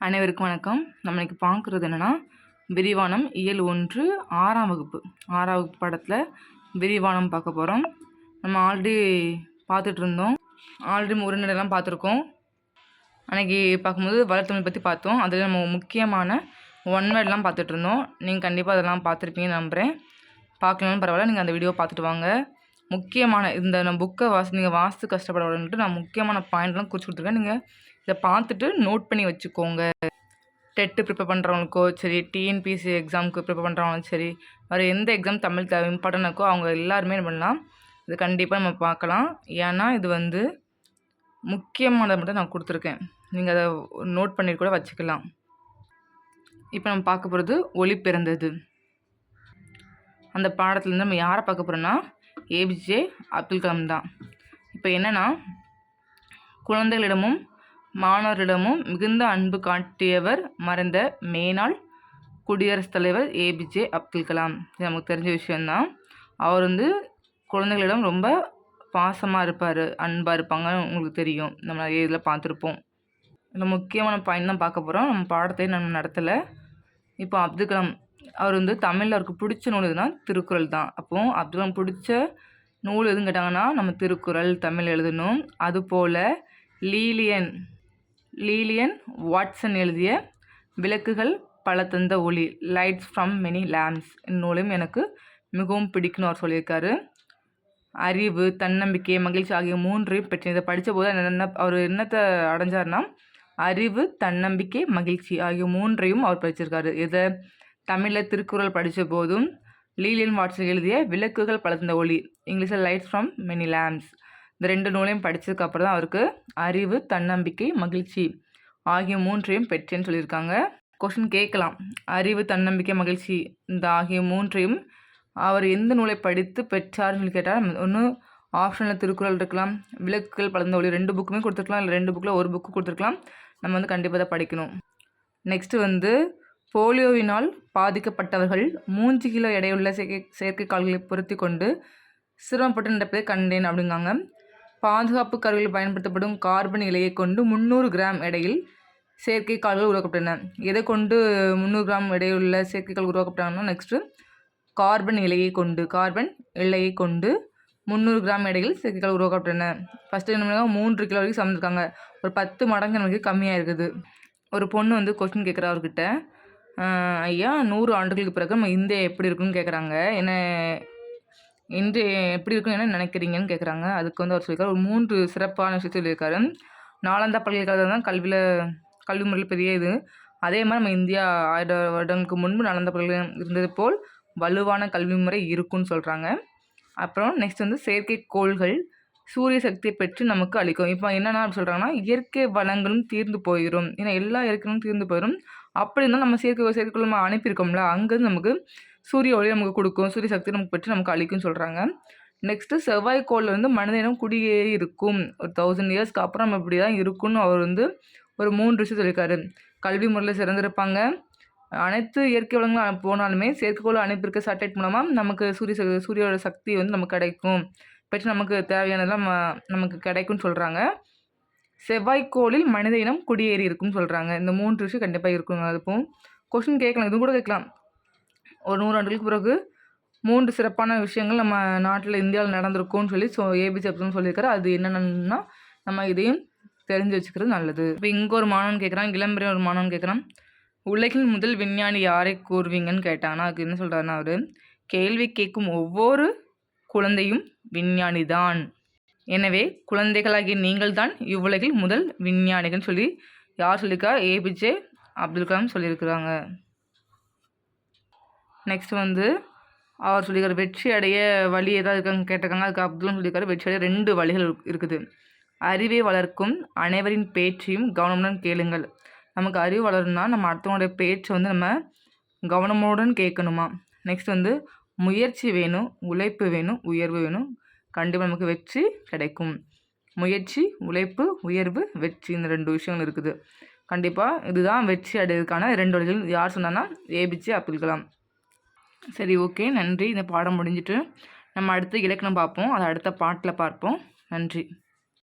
அனைவருக்கும் வணக்கம். நம்ம இன்னைக்கு பார்க்குறது என்னென்னா, விரிவானம் இயல் 1 6ஆம் வகுப்பு பாடத்தில் விரிவானம் பார்க்க போகிறோம். நம்ம ஆல்ரெடி பார்த்துட்டு இருந்தோம். ஆல்ரெடி உரைநடைலாம் பார்த்துருக்கோம். அன்றைக்கி பார்க்கும்போது வளர்த்தமிழ் பற்றி பார்த்தோம். அதில் நம்ம முக்கியமான ஒன் வேர்ட்லாம் பார்த்துட்டு இருந்தோம். நீங்கள் கண்டிப்பாக அதெல்லாம் பார்த்துருப்பீங்கன்னு நம்புகிறேன். பார்க்கலன்னு பரவாயில்ல, நீங்கள் அந்த வீடியோவை பார்த்துட்டு வாங்க. முக்கியமான இந்த நம்ம புக்கை நீங்கள் வாசித்து கஷ்டப்படணுன்ட்டு நான் முக்கியமான பாயிண்ட்லாம் குறித்து கொடுத்துருக்கேன். நீங்கள் இதை பார்த்துட்டு நோட் பண்ணி வச்சுக்கோங்க. டெட்டு ப்ரிப்பேர் பண்ணுறவங்களுக்கோ சரி, டிஎன்பிஎஸ்சி எக்ஸாமுக்கு ப்ரிப்பேர் பண்ணுறவங்களும் சரி, வேறு எந்த எக்ஸாம் தமிழ் இம்பார்ட்டன்ட் இருக்கோ அவங்க எல்லாருமே என்ன பண்ணலாம், இது கண்டிப்பாக நம்ம பார்க்கலாம். ஏன்னா இது முக்கியமானதை மட்டும் நான் கொடுத்துருக்கேன். நீங்கள் அதை நோட் பண்ணி கூட வச்சுக்கலாம். இப்போ நம்ம பார்க்க போகிறது ஒளி பிறந்தது. அந்த பாடத்துலேருந்து நம்ம யாரை பார்க்க போகிறோன்னா ஏபிஜே அப்துல் கலாம் தான். இப்போ என்னென்னா, குழந்தைகளிடமும் மாணவரிடமும் மிகுந்த அன்பு காட்டியவர் மறைந்த மேனாள் குடியரசுத் தலைவர் ஏபிஜே அப்துல் கலாம். இது நமக்கு தெரிஞ்ச விஷயந்தான். அவர் குழந்தைகளிடம் ரொம்ப பாசமாக இருப்பார், அன்பாக இருப்பாங்க. உங்களுக்கு தெரியும், நம்ம நிறைய இதில் பார்த்துருப்போம். இதில் முக்கியமான பாயிண்ட் தான் பார்க்க போகிறோம். நம்ம பாடத்தை நம்ம நடத்தலை. இப்போ அப்துல் கலாம் அவர் தமிழில் அவருக்கு பிடிச்ச நூல் எதுனா திருக்குறள் தான். அப்போது அப்துல் கலாம் பிடிச்ச நூல் எதுன்னு கேட்டாங்கன்னா நம்ம திருக்குறள் தமிழ் எழுதணும். அதுபோல் லீலியன் வாட்சன் எழுதிய விளக்குகள் பல தந்த ஒளி, லைட்ஸ் ஃப்ரம் மெனி லேம்ப்ஸ் நூலையும் எனக்கு மிகவும் பிடிக்குன்னு அவர் சொல்லியிருக்காரு. அறிவு, தன்னம்பிக்கை, மகிழ்ச்சி ஆகிய 3ஐயும் பெற்று இதை படித்த போது அவர் என்னத்தை அடைஞ்சார்னா, அறிவு, தன்னம்பிக்கை, மகிழ்ச்சி ஆகிய 3ஐயும் அவர் படிச்சிருக்காரு. இதை தமிழில் திருக்குறள் படித்த போதும், லீலியன் வாட்சன் எழுதிய விளக்குகள் பல தந்த ஒளி, இங்கிலீஷில் லைட்ஸ் ஃப்ரம் மெனி லேம்ப்ஸ், இந்த 2 நூலையும் படித்ததுக்கப்புறம் தான் அவருக்கு அறிவு, தன்னம்பிக்கை, மகிழ்ச்சி ஆகிய 3ஐயும் பெற்றேன்னு சொல்லியிருக்காங்க. கொஷின் கேட்கலாம், அறிவு, தன்னம்பிக்கை, மகிழ்ச்சி இந்த ஆகிய 3ஐயும் அவர் எந்த நூலை படித்து பெற்றார்னு சொல்லி கேட்டால், ஒன்று ஆப்ஷனில் திருக்குறள் இருக்கலாம், விளக்குகள் பலந்த ஒளி 2 புக்குமே கொடுத்துருக்கலாம், இல்லை 2 புக்கில் 1 புக்கு கொடுத்துருக்கலாம். நம்ம கண்டிப்பாக தான் படிக்கணும். நெக்ஸ்ட்டு போலியோவினால் பாதிக்கப்பட்டவர்கள் 3 கிலோ எடையுள்ள செயற்கை கால்களை பொருத்தி கொண்டு சிரமப்பட்டு நடப்பதை கண்டேன் அப்படிங்காங்க. பாதுகாப்பு கருவியில் பயன்படுத்தப்படும் கார்பன் இலையை கொண்டு 300 கிராம் எடையில் செயற்கை கால்கள் உருவாக்கப்பட்டன. எதை கொண்டு 300 கிராம் எடையுள்ள செயற்கைக்கால் உருவாக்கப்பட்டாங்கன்னா, நெக்ஸ்ட்டு கார்பன் இலையை கொண்டு 300 கிராம் எடையில் செயற்கைக்கால் உருவாக்கப்பட்டன. ஃபஸ்ட்டு என்ன பண்ணாங்க, 3 கிலோ வரைக்கும் சமைச்சிருக்காங்க. ஒரு 10 மடங்கு நமக்கு கம்மியாக இருக்குது. ஒரு பொண்ணு கொஸ்டின் கேட்குறா அவர்கிட்ட, ஐயா 100 ஆண்டுகளுக்கு பிறகு நம்ம இந்தியா எப்படி இருக்குன்னு கேட்குறாங்க. இன்று எப்படி இருக்குன்னு என்ன நினைக்கிறீங்கன்னு கேட்குறாங்க. அதுக்கு அவர் சொல்லியிருக்காரு, ஒரு 3 சிறப்பான விஷயத்தை சொல்லியிருக்காரு. நாலந்தா பல்கலைக்கழகம் தான் கல்வி முறையில் பெரிய இது. அதே மாதிரி நம்ம இந்தியா 1000 வருடங்களுக்கு முன்பு நாலந்தா பல்கலைக்கழகம் இருந்தது போல் வலுவான கல்வி முறை இருக்குன்னு சொல்கிறாங்க. அப்புறம் நெக்ஸ்ட் செயற்கைக்கோள்கள் சூரிய சக்தியை பெற்று நமக்கு அளிக்கும். இப்போ என்னென்னா அப்படி சொல்கிறாங்கன்னா, இயற்கை வளங்களும் தீர்ந்து போயிடும். ஏன்னா எல்லா இயற்கையும் தீர்ந்து போயிடும். அப்படி இருந்தால் நம்ம செயற்கைக்கோள் நம்ம அனுப்பியிருக்கோம்ல, அங்கேருந்து நமக்கு சூரிய ஒளி நமக்கு கொடுக்கும், சூரிய சக்தி நமக்கு பெற்று நமக்கு அளிக்கும்னு சொல்கிறாங்க. நெக்ஸ்ட்டு செவ்வாய்க்கோளில் மனித இனம் குடியேறி இருக்கும். ஒரு 1000 இயர்ஸ்க்கு அப்புறம் நம்ம இப்படி தான் இருக்குன்னு அவர் ஒரு 3 விஷயம் சொல்லியிருக்காரு. கல்வி முறையில் சிறந்திருப்பாங்க. அனைத்து இயற்கை வளங்களும் போனாலுமே செயற்கைக்கோள் அனுப்பியிருக்க சேட்டலைட் மூலமாக நமக்கு சூரியோட சக்தி நமக்கு கிடைக்கும், பெற்று நமக்கு தேவையானதெல்லாம் நமக்கு கிடைக்கும்னு சொல்கிறாங்க. செவ்வாய்க்கோளில் மனித இனம் குடியேறி இருக்குன்னு சொல்கிறாங்க. இந்த 3 விஷயம் கண்டிப்பாக இருக்குங்க. அதுப்போ கொஷின் கேட்கலாம், இது கூட கேட்கலாம். ஒரு 100 ஆண்டுகளுக்கு பிறகு 3 சிறப்பான விஷயங்கள் நம்ம நாட்டில் இந்தியாவில் நடந்திருக்கும்னு சொல்லி ஏபிஜே அப்துல் சொல்லியிருக்காரு. அது என்னென்னா நம்ம இதையும் தெரிஞ்சு வச்சுக்கிறது நல்லது. இப்போ இங்கே ஒரு மாணவன் கேட்குறான், இளம்பெரிய ஒரு மாணவன் கேட்குறான், உலகின் முதல் விஞ்ஞானி யாரை கூறுவீங்கன்னு கேட்டாங்கன்னா அதுக்கு என்ன சொல்கிறாருன்னா, அவர் கேள்வி கேட்கும் ஒவ்வொரு குழந்தையும் விஞ்ஞானி தான். எனவே குழந்தைகளாகிய நீங்கள் தான் இவ்வுலகில் முதல் விஞ்ஞானிகள்னு சொல்லி யார் சொல்லியிருக்கா, ஏபிஜே அப்துல் கலாம் சொல்லியிருக்கிறாங்க. நெக்ஸ்ட் அவர் சொல்லியிருக்காரு, வெற்றி அடைய வழி ஏதாவது இருக்காங்க கேட்டிருக்காங்க. அதுக்கு அப்துல் சொல்லியிருக்காரு, வெற்றி அடைய 2 வழிகள் இருக்குது. அறிவை வளர்க்கும் அனைவரின் பேச்சையும் கவனமுடன் கேளுங்கள். நமக்கு அறிவு வளரணும்னா நம்ம அடுத்தவங்களுடைய பேச்சை நம்ம கவனமுடன் கேட்கணுமா. நெக்ஸ்ட் முயற்சி வேணும், உழைப்பு வேணும், உயர்வு வேணும். கண்டிப்பாக நமக்கு வெற்றி கிடைக்கும். முயற்சி, உழைப்பு, உயர்வு, வெற்றி, இந்த 2 விஷயங்கள் இருக்குது. கண்டிப்பாக இதுதான் வெற்றி அடைவதற்கான 2 வழிகள். யார் சொன்னான்னா ஏபிஜே அப்துல் கலாம். சரி, ஓகே, நன்றி. இந்த பாடம் முடிஞ்சிட்டு நம்ம அடுத்து இலக்கணம் பார்ப்போம். அதை அடுத்த பாட்டில் பார்ப்போம். நன்றி.